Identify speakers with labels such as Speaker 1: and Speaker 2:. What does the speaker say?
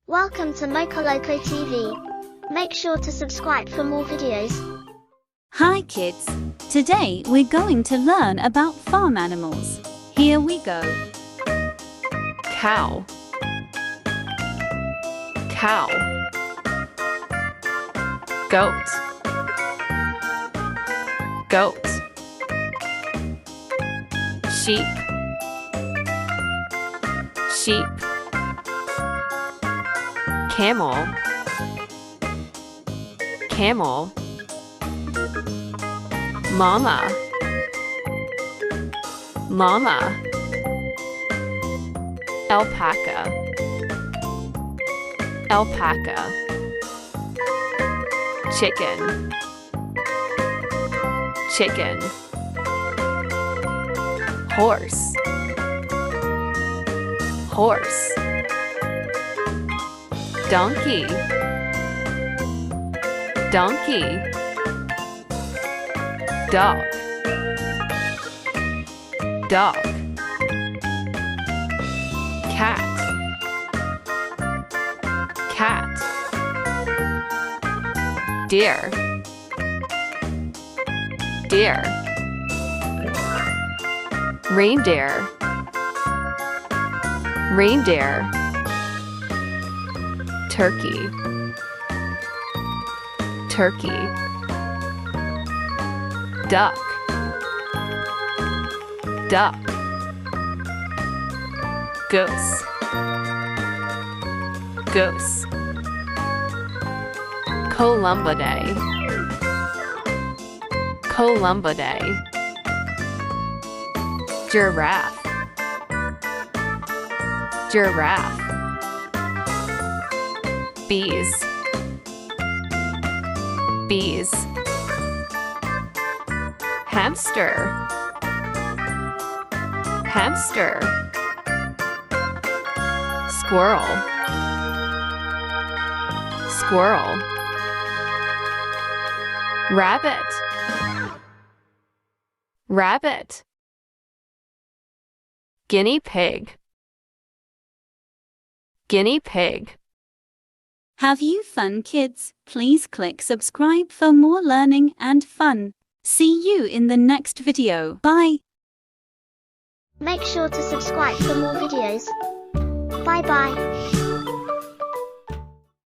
Speaker 1: Welcome to Moko Loko TV. Make sure to subscribe for more videos.
Speaker 2: Hi kids! Today we're going to learn about farm animals. Here we go.
Speaker 3: Cow, cow. Goat, goat. Sheep, sheep. Camel, camel. Mama, mama. Alpaca, alpaca. Chicken, chicken. Horse, horse. Donkey, donkey. Dog, dog. Cat, cat. Deer, deer. Reindeer, reindeer. Turkey, turkey. Duck, duck. Goose, goose. Columbidae, columbidae. Giraffe, giraffe. Bees, bees. Hamster, hamster. Squirrel, squirrel. Rabbit, rabbit. Guinea pig, guinea pig.
Speaker 2: Have you fun kids? Please click subscribe for more learning and fun. See you in the next video. Bye.
Speaker 1: Make sure to subscribe for more videos. Bye bye.